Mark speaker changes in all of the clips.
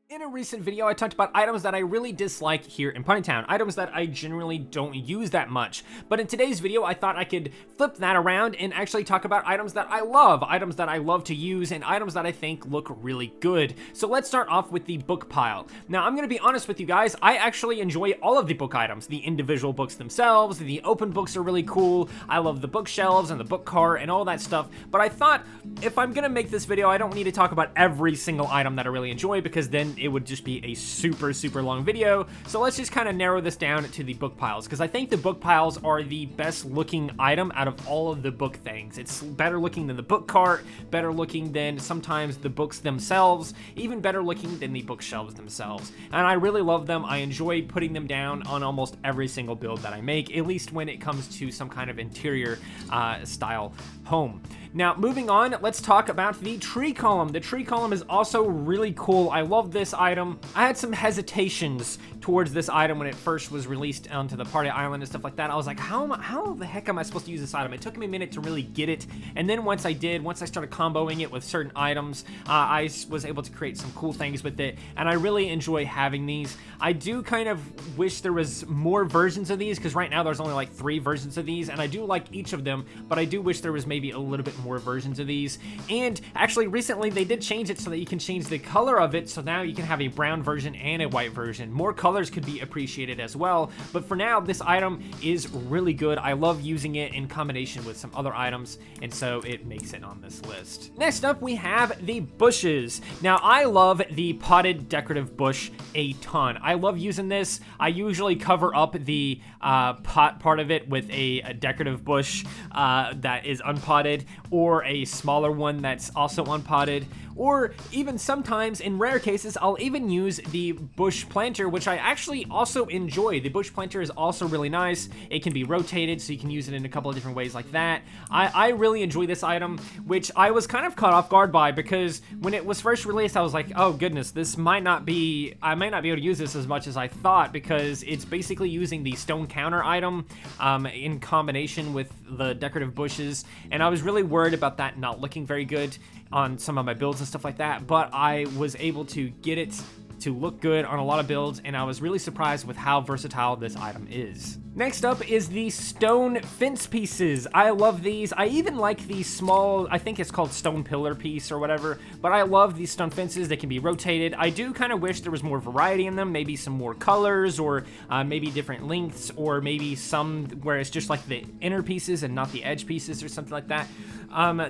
Speaker 1: In a recent video, I talked about items that I really dislike here in Ponytown, items that I generally don't use that much. But in today's video, I thought I could flip that around and actually talk about items that I love to use, and items that I think look really good. So let's start off with the book pile. Now, I'm gonna be honest with you guys, I actually enjoy all of the book items. The individual books themselves, the open books are really cool. I love the bookshelves and the book cart and all that stuff. But I thought, if I'm gonna make this video, I don't need to talk about every single item that I really enjoy, because then it would just be a super long video. So let's just kind of narrow this down to the book piles, because I think the book piles are the best looking item out of all of the book things. It's better looking than the book cart, better looking than sometimes the books themselves, even better looking than the bookshelves themselves. And I really love them. I enjoy putting them down on almost every single build that I make, at least when it comes to some kind of interior style home. Now, moving on, let's talk about the tree column. The tree column is also really cool. I love this item. I had some hesitations towards this item when it first was released onto the party island and stuff like that. I was like, how the heck am I supposed to use this item? It took me a minute to really get it. And then once I started comboing it with certain items, I was able to create some cool things with it. And I really enjoy having these. I do kind of wish there was more versions of these, because right now there's only like 3 versions of these, and I do like each of them, but I do wish there was maybe a little bit more versions of these. And actually recently they did change it so that you can change the color of it, so now you can have a brown version and a white version. More colors could be appreciated as well, but for now this item is really good. I love using it in combination with some other items, and so it makes it on this list. Next up, we have the bushes. Now, I love the potted decorative bush a ton. I love using this. I usually cover up the pot part of it with a decorative bush that is unpotted, or a smaller one that's also unpotted, or even sometimes, in rare cases, I'll even use the bush planter, which I actually also enjoy. The bush planter is also really nice. It can be rotated, so you can use it in a couple of different ways like that. I really enjoy this item, which I was kind of caught off guard by, because when it was first released, I was like, oh goodness, I might not be able to use this as much as I thought, because it's basically using the stone counter item in combination with the decorative bushes, and I was really worried about that not looking very good on some of my builds and stuff like that, but I was able to get it to look good on a lot of builds, and I was really surprised with how versatile this item is. Next up is the stone fence pieces. I love these. I even like the small, I think it's called stone pillar piece or whatever, but I love these stone fences. They can be rotated. I do kind of wish there was more variety in them, maybe some more colors, or maybe different lengths, or maybe some where it's just like the inner pieces and not the edge pieces or something like that.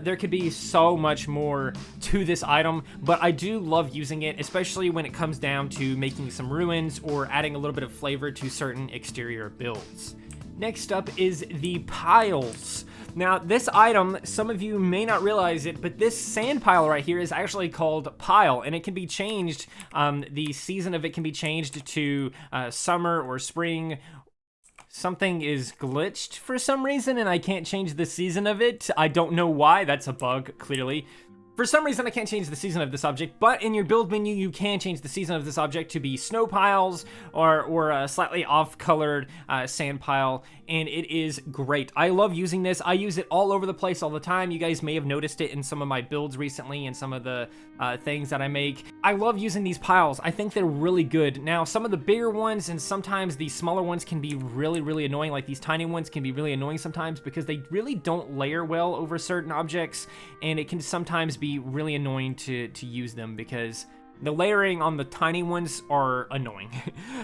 Speaker 1: There could be so much more to this item, but I do love using it, especially when it comes down to making some ruins or adding a little bit of flavor to certain exterior builds. Next up is the piles. Now, this item, some of you may not realize it, but this sand pile right here is actually called pile, and it can be changed. The season of it can be changed to summer or spring. Something is glitched for some reason, and I can't change the season of it. I don't know why. That's a bug, clearly. For some reason, I can't change the season of this object, but in your build menu, you can change the season of this object to be snow piles or a slightly off-colored sand pile, and it is great. I love using this. I use it all over the place all the time. You guys may have noticed it in some of my builds recently and some of the things that I make. I love using these piles. I think they're really good. Now, some of the bigger ones and sometimes the smaller ones can be really annoying. Like these tiny ones can be really annoying sometimes because they really don't layer well over certain objects, and it can sometimes be really annoying to use them because the layering on the tiny ones are annoying.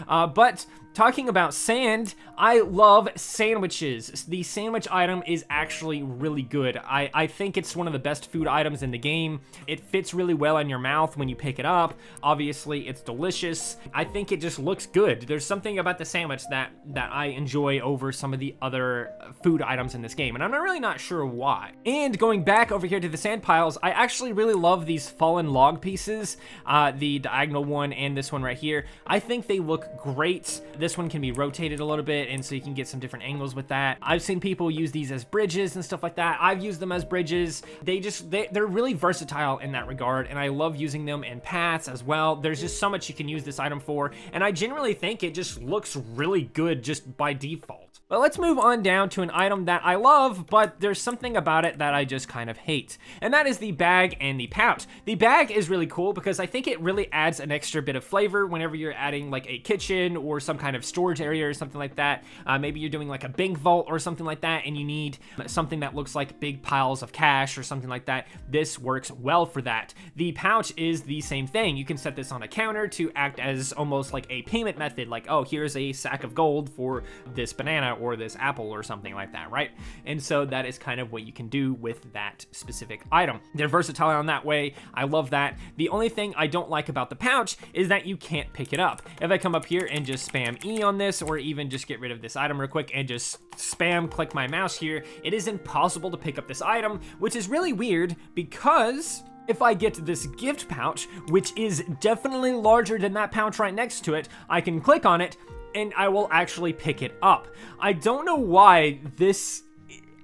Speaker 1: But talking about sand, I love sandwiches. The sandwich item is actually really good. I think it's one of the best food items in the game. It fits really well in your mouth when you pick it up. Obviously, it's delicious. I think it just looks good. There's something about the sandwich that I enjoy over some of the other food items in this game, and I'm really not sure why. And going back over here to the sand piles, I actually really love these fallen log pieces. The diagonal one and this one right here. I think they look great. This one can be rotated a little bit, and so you can get some different angles with that. I've seen people use these as bridges and stuff like that. I've used them as bridges. They're really versatile in that regard, and I love using them in paths as well. There's just so much you can use this item for, and I generally think it just looks really good just by default. But let's move on down to an item that I love, but there's something about it that I just kind of hate. And that is the bag and the pouch. The bag is really cool because I think it really adds an extra bit of flavor whenever you're adding like a kitchen or some kind of storage area or something like that. Maybe you're doing like a bank vault or something like that and you need something that looks like big piles of cash or something like that. This works well for that. The pouch is the same thing. You can set this on a counter to act as almost like a payment method, like, oh, here's a sack of gold for this banana or this apple or something like that, right? And so that is kind of what you can do with that specific item. They're versatile on that way. I love that. The only thing I don't like about the pouch is that you can't pick it up. If I come up here and just spam E on this, or even just get rid of this item real quick and just spam click my mouse here, it is impossible to pick up this item, which is really weird because if I get this gift pouch, which is definitely larger than that pouch right next to it, I can click on it and I will actually pick it up. I don't know why this...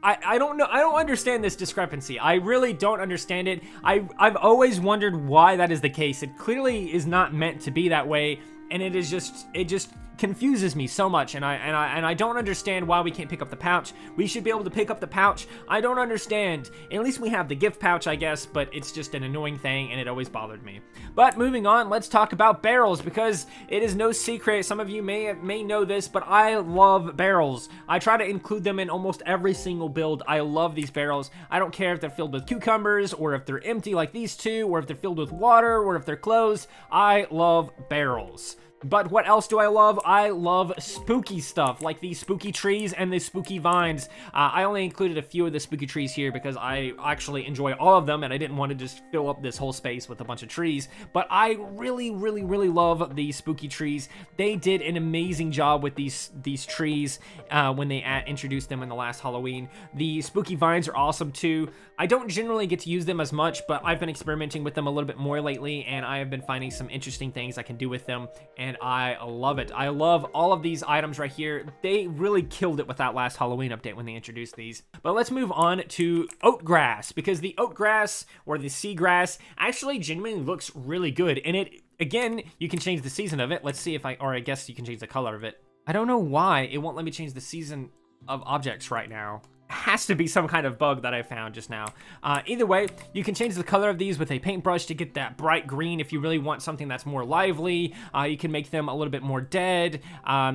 Speaker 1: I don't know. I don't understand this discrepancy. I really don't understand it. I've always wondered why that is the case. It clearly is not meant to be that way, and it just confuses me so much, and I don't understand why we can't pick up the pouch. We should be able to pick up the pouch. I don't understand. At least we have the gift pouch, I guess, but it's just an annoying thing, and it always bothered me. But moving on, let's talk about barrels, because it is no secret. Some of you may know this, but I love barrels. I try to include them in almost every single build. I love these barrels. I don't care if they're filled with cucumbers, or if they're empty like these two, or if they're filled with water, or if they're closed. I love barrels. But what else do I love? I love spooky stuff, like these spooky trees and the spooky vines. I only included a few of the spooky trees here because I actually enjoy all of them, and I didn't want to just fill up this whole space with a bunch of trees. But I really, really, really love these spooky trees. They did an amazing job with these trees when they introduced them in the last Halloween. The spooky vines are awesome too. I don't generally get to use them as much, but I've been experimenting with them a little bit more lately, and I have been finding some interesting things I can do with them, and I love it. I love all of these items right here. They really killed it with that last Halloween update when they introduced these. But let's move on to oat grass, because the oat grass or the seagrass actually genuinely looks really good. And it, again, you can change the season of it. Let's see if I guess you can change the color of it. I don't know why it won't let me change the season of objects right now. Has to be some kind of bug that I found just now. Either way, you can change the color of these with a paintbrush to get that bright green if you really want something that's more lively. You can make them a little bit more dead.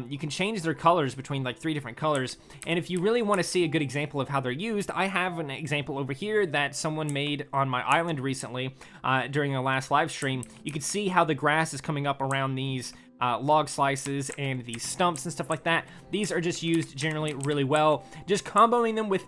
Speaker 1: You can change their colors between like 3 different colors. And if you really want to see a good example of how they're used, I have an example over here that someone made on my island recently during a last live stream. You can see how the grass is coming up around these log slices and these stumps and stuff like that. These are just used generally really well. Just comboing them with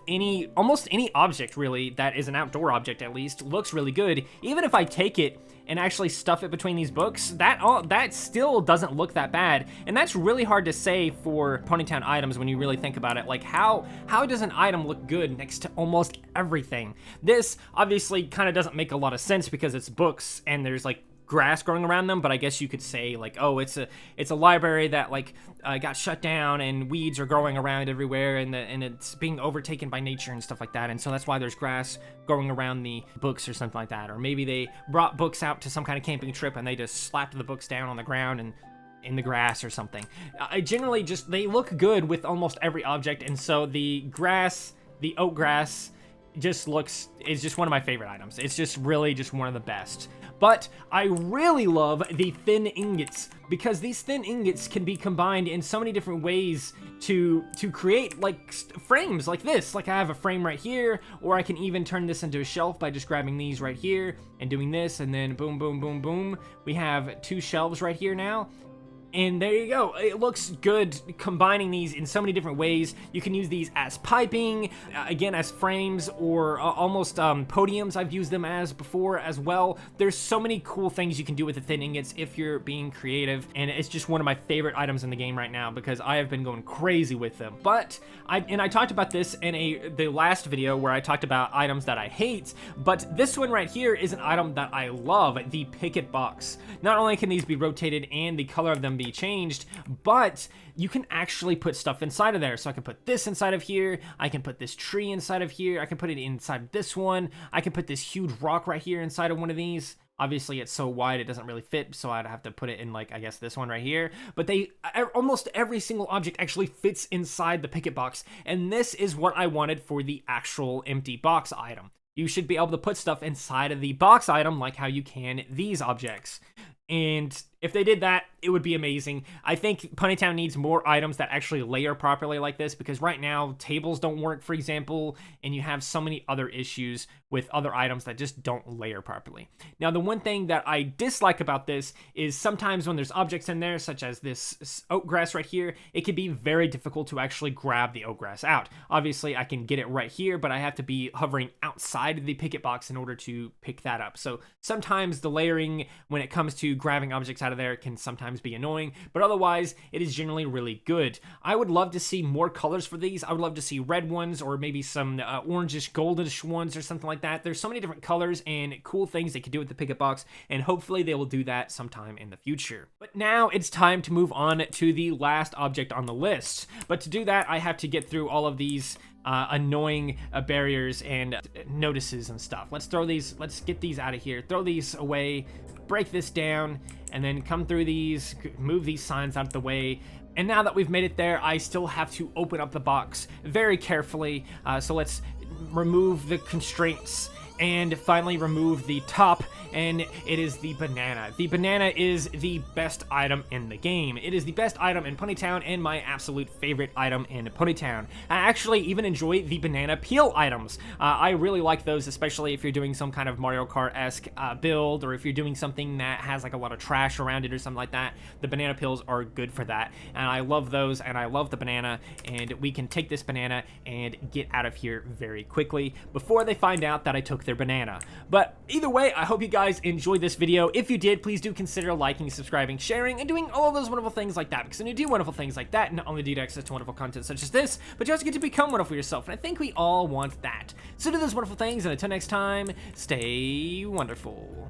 Speaker 1: almost any object really that is an outdoor object at least looks really good. Even if I take it and actually stuff it between these books, that still doesn't look that bad. And that's really hard to say for ponytown items when you really think about it. Like how does an item look good next to almost everything? This obviously kind of doesn't make a lot of sense because it's books and there's like grass growing around them, but I guess you could say like, oh, it's a library that like got shut down and weeds are growing around everywhere and it's being overtaken by nature and stuff like that, and so that's why there's grass growing around the books or something like that. Or maybe they brought books out to some kind of camping trip and they just slapped the books down on the ground and in the grass or something. I generally just, they look good with almost every object, and so the grass, the oat grass, is just one of my favorite items. It's just really just one of the best. But I really love the thin ingots, because these thin ingots can be combined in so many different ways to create like frames like this. Like I have a frame right here, or I can even turn this into a shelf by just grabbing these right here and doing this, and then boom, boom, boom, boom. We have 2 shelves right here now. And there you go. It looks good combining these in so many different ways. You can use these as piping, again, as frames, or almost podiums. I've used them as before as well. There's so many cool things you can do with the thin ingots if you're being creative, and it's just one of my favorite items in the game right now because I have been going crazy with them. But I talked about this in the last video where I talked about items that I hate, but this one right here is an item that I love, the Picket box. Not only can these be rotated and the color of them be changed, but you can actually put stuff inside of there. So I can put this inside of here, I can put this tree inside of here, I can put it inside this one, I can put this huge rock right here inside of one of these. Obviously, it's so wide, it doesn't really fit, so I'd have to put it in, like, I guess this one right here. But almost every single object actually fits inside the Picket box, and this is what I wanted for the actual empty box item. You should be able to put stuff inside of the box item like how you can these objects. And if they did that, it would be amazing. I think Ponytown needs more items that actually layer properly like this, because right now tables don't work, for example, and you have so many other issues with other items that just don't layer properly. Now, the one thing that I dislike about this is sometimes when there's objects in there, such as this oat grass right here, it can be very difficult to actually grab the oat grass out. Obviously, I can get it right here, but I have to be hovering outside of the Picket box in order to pick that up. So sometimes the layering when it comes to grabbing objects out of there can sometimes be annoying, but otherwise it is generally really good. I would love to see more colors for these. I would love to see red ones, or maybe some orangish goldish ones or something like that. There's so many different colors and cool things they could do with the Picket box, and hopefully they will do that sometime in the future. But now it's time to move on to the last object on the list. But to do that, I have to get through all of these annoying barriers and notices and stuff. Let's get these out of here, throw these away, break this down, and then come through these, move these signs out of the way. And now that we've made it there, I still have to open up the box very carefully. So let's remove the constraints and finally remove the top, and it is the banana. The banana is the best item in the game. It is the best item in Ponytown and my absolute favorite item in Ponytown. I actually even enjoy the banana peel items. I really like those, especially if you're doing some kind of Mario Kart-esque build, or if you're doing something that has like a lot of trash around it or something like that. The banana peels are good for that, and I love those, and I love the banana, and we can take this banana and get out of here very quickly before they find out that I took their banana. But either way, I hope you guys enjoyed this video. If you did, please do consider liking, subscribing, sharing, and doing all of those wonderful things like that, because when you do wonderful things like that, not only do you get access to wonderful content such as this, but you also get to become wonderful yourself, and I think we all want that. So do those wonderful things, and until next time, stay wonderful.